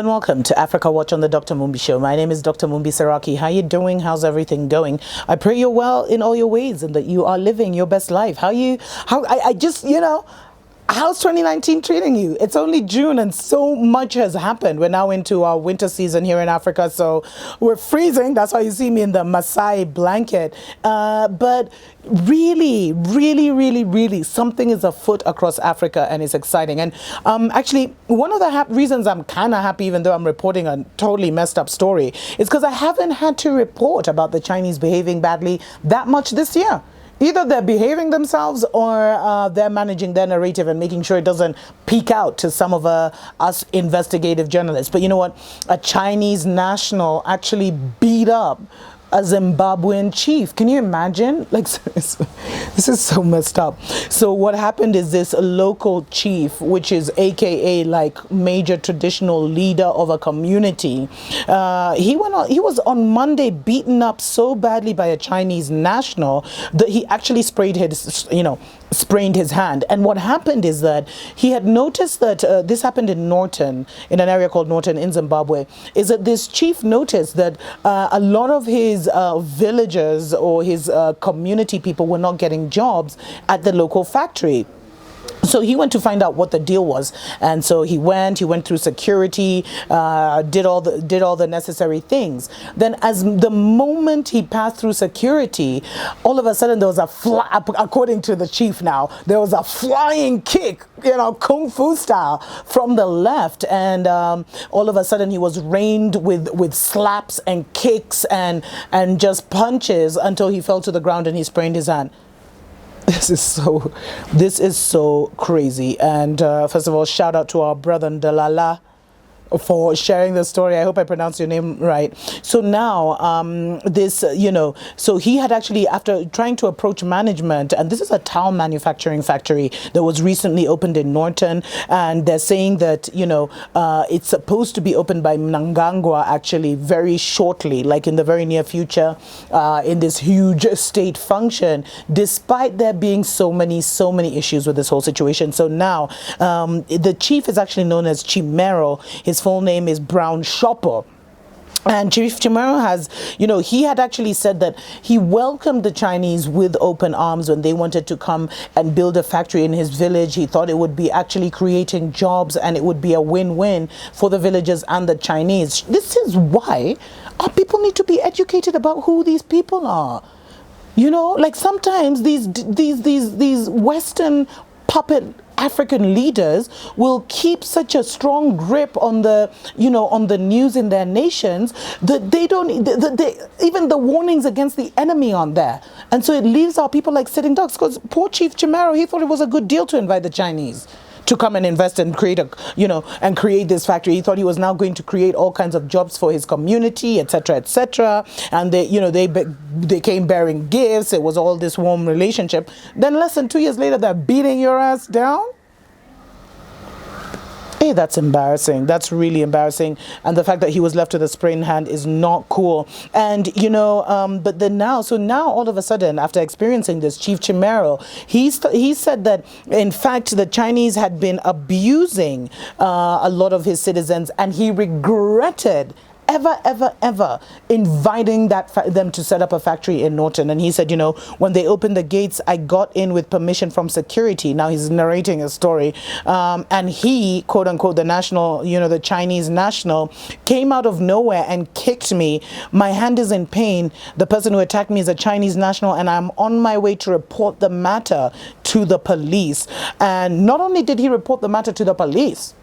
and welcome to Africa Watch on the Dr. Mumbi Show. My name is Dr. Mumbi Saraki. How you doing? How's everything going? I pray you're well in all your ways and that you are living your best life. How's 2019 treating you? It's only June and so much has happened. We're now into our winter season here in Africa, so we're freezing. That's why you see me in the Masai blanket. But really, something is afoot across Africa and it's exciting. And actually, one of the reasons I'm kind of happy, even though I'm reporting a totally messed up story, is because I haven't had to report about the Chinese behaving badly that much this year. Either they're behaving themselves or they're managing their narrative and making sure it doesn't peek out to some of us investigative journalists. But you know what? A Chinese national actually beat up a Zimbabwean chief. Can you imagine? Like, this is so messed up. So what happened is this local chief, which is AKA like major traditional leader of a community, he was on Monday beaten up so badly by a Chinese national that he actually sprained his hand. And what happened is that he had noticed that this happened in Norton, in an area called Norton in Zimbabwe, is that this chief noticed that a lot of his villagers or his community people were not getting jobs at the local factory. So he went to find out what the deal was, and so he went through security, did all the necessary things. Then, as the moment he passed through security, all of a sudden there was according to the chief now, there was a flying kick, kung fu style from the left, and all of a sudden he was rained with slaps and kicks and just punches until he fell to the ground and he sprained his hand. This is so crazy. And first of all, shout out to our brother Ndalala for sharing the story. I hope I pronounced your name right. So now so he had actually, after trying to approach management, and this is a towel manufacturing factory that was recently opened in Norton, and they're saying that it's supposed to be opened by Mnangagwa actually very shortly, like in the very near future, in this huge state function, despite there being so many issues with this whole situation. So now the chief is actually known as Chimero. His full name is Brown Shopper. And Chief Chimero has, he had actually said that he welcomed the Chinese with open arms when they wanted to come and build a factory in his village. He thought it would be actually creating jobs and it would be a win-win for the villagers and the Chinese. This is why our people need to be educated about who these people are. Like sometimes these Western puppet African leaders will keep such a strong grip on the news in their nations that even the warnings against the enemy aren't there. And so it leaves our people like sitting ducks, because poor Chief Chimero, he thought it was a good deal to invite the Chinese to come and invest and create create this factory. He thought he was now going to create all kinds of jobs for his community, etc. And they came bearing gifts. It was all this warm relationship. Then less than 2 years later, they're beating your ass down. Hey, that's embarrassing. That's really embarrassing. And the fact that he was left with a sprained hand is not cool. And, but then now all of a sudden, after experiencing this, Chief Chimero, he said that, in fact, the Chinese had been abusing a lot of his citizens, and he regretted ever inviting them to set up a factory in Norton. And he said, when they opened the gates, I got in with permission from security. Now he's narrating a story. And he, quote unquote, the national, the Chinese national, came out of nowhere and kicked me. My hand is in pain. The person who attacked me is a Chinese national, and I'm on my way to report the matter to the police. And not only did he report the matter to the police,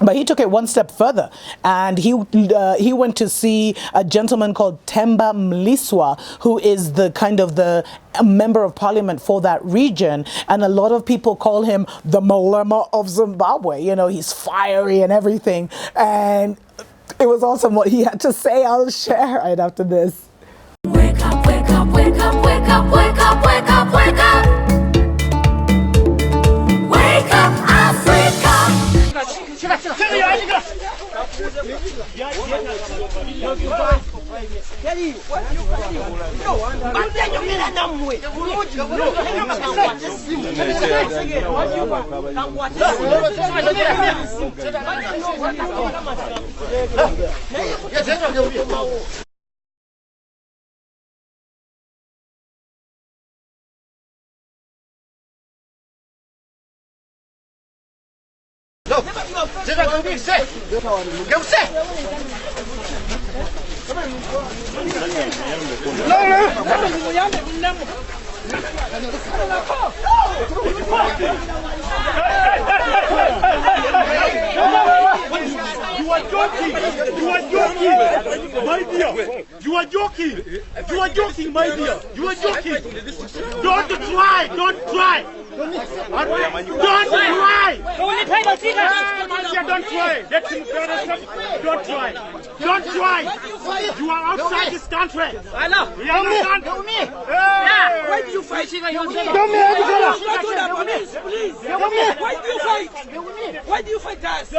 but he took it one step further, and he went to see a gentleman called Temba Mliswa, who is a member of parliament for that region, and a lot of people call him the Malema of Zimbabwe. He's fiery and everything, and it was awesome what he had to say. I'll share right after this. Wake up, wake up, wake up, wake up, wake up, wake up, wake up. Wake up, Africa. You are joking. You are joking. My dear. You are joking. You are joking, my dear. You are joking. Don't try. Don't try. Don't try. Don't try. Let him don't try. Don't try. You are outside this country. I know. We understand. Why do you fight? Why do you fight? Why do you fight us?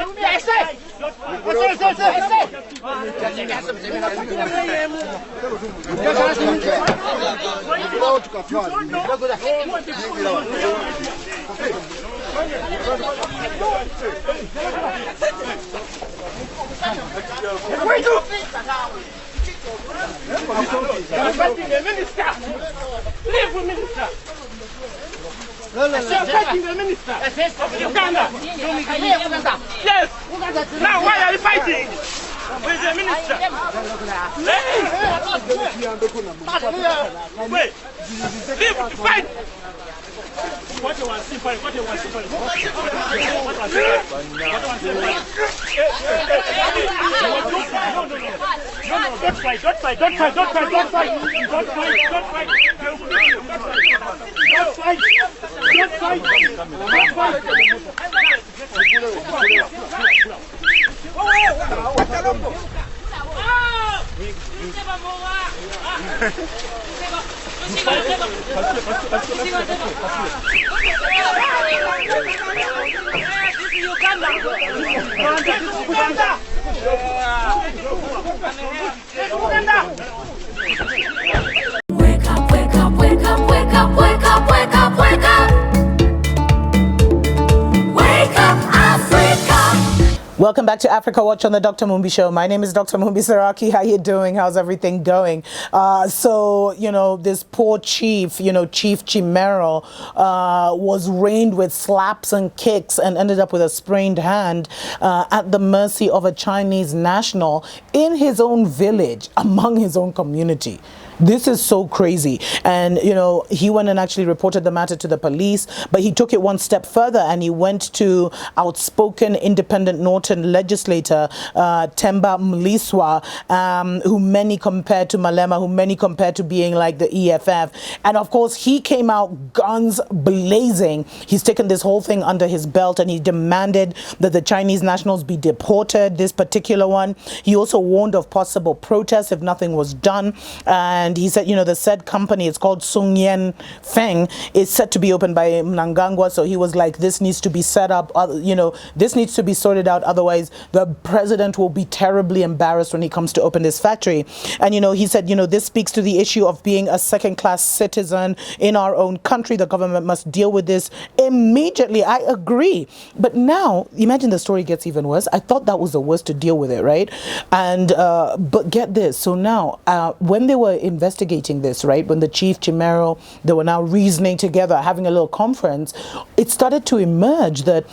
Leave with minister. Fighting the minister. Uganda. Yes. Now why are you fighting? With the minister. Wait. Leave. Fight. What you want? What you want? No, don't fight. Don't fight. Don't fight. Don't fight. Don't fight. Don't fight. Don't fight. Don't fight. Don't fight. Don't Wake up, wake up, wake up, wake up, wake up, wake up, wake up. Wake up, Africa. Welcome back to Africa Watch on the Dr. Mumbi Show. My name is Dr. Mumbi Saraki. How you doing? How's everything going? So, this poor chief, Chief Chimero, was rained with slaps and kicks and ended up with a sprained hand at the mercy of a Chinese national in his own village, among his own community. This is so crazy. And, he went and actually reported the matter to the police, but he took it one step further and he went to outspoken independent Northern legislator, Temba Mliswa, who many compared to Malema, who many compared to being like the EFF. And of course, he came out guns blazing. He's taken this whole thing under his belt and he demanded that the Chinese nationals be deported, this particular one. He also warned of possible protests if nothing was done. And he said, the said company, it's called Sung Yen Feng, is set to be opened by Mnangagwa. So he was like, this needs to be set up, this needs to be sorted out. Otherwise, the president will be terribly embarrassed when he comes to open this factory. And, he said, this speaks to the issue of being a second-class citizen in our own country. The government must deal with this immediately. I agree. But now, imagine the story gets even worse. I thought that was the worst to deal with it, right? And, but get this. So now, when they were investigating this, right, when the Chief Chimero, they were now reasoning together, having a little conference, it started to emerge that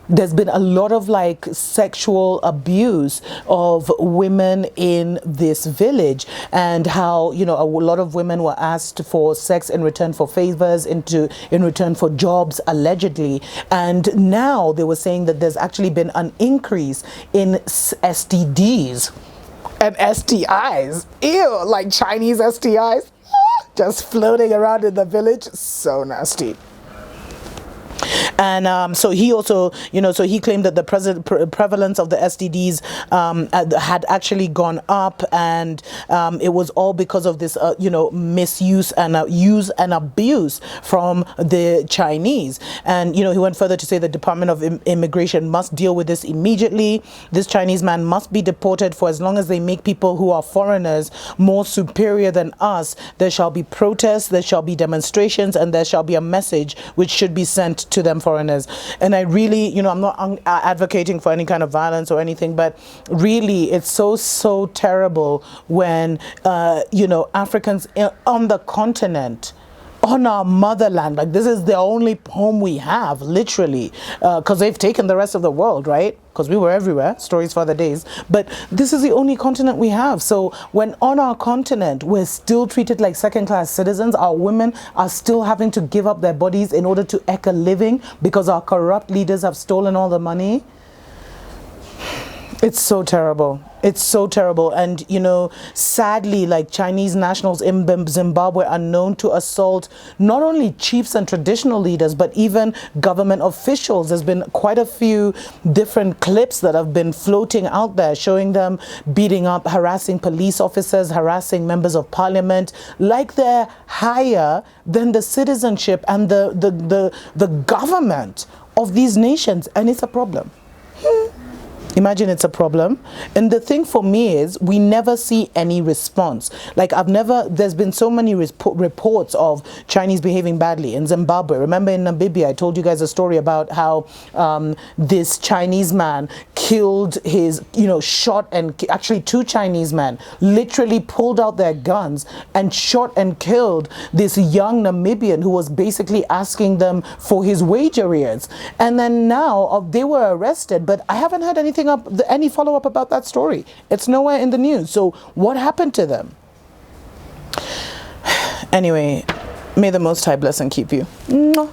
there's been a lot of sexual abuse of women in this village, and how a lot of women were asked for sex in return for favors, in return for jobs, allegedly. And now they were saying that there's actually been an increase in STDs and STIs. Ew, like Chinese STIs, just floating around in the village. So nasty. And so he also, so he claimed that the prevalence of the STDs had actually gone up, and it was all because of this, misuse and use and abuse from the Chinese. And, he went further to say the Department of Immigration must deal with this immediately. This Chinese man must be deported. For as long as they make people who are foreigners more superior than us, there shall be protests, there shall be demonstrations, and there shall be a message which should be sent to them foreigners. And I really, I'm not advocating for any kind of violence or anything, but really it's so terrible when, Africans on the continent, on our motherland, like this is the only home we have, literally, because they've taken the rest of the world, right? Because we were everywhere, stories for other days, but this is the only continent we have. So when on our continent we're still treated like second-class citizens, our women are still having to give up their bodies in order to eke a living because our corrupt leaders have stolen all the money. It's so terrible. It's so terrible. And, sadly, like Chinese nationals in Zimbabwe are known to assault not only chiefs and traditional leaders, but even government officials. There's been quite a few different clips that have been floating out there showing them beating up, harassing police officers, harassing members of parliament, like they're higher than the citizenship and the government of these nations. And it's a problem. Imagine it's a problem. And the thing for me is we never see any response. Like there's been so many reports of Chinese behaving badly in Zimbabwe. Remember in Namibia, I told you guys a story about how this Chinese man killed his, shot and actually two Chinese men literally pulled out their guns and shot and killed this young Namibian who was basically asking them for his wage arrears. And then now they were arrested, but I haven't heard any follow-up about that story. It's nowhere in the news. So what happened to them? Anyway, may the Most High bless and keep you. Mwah.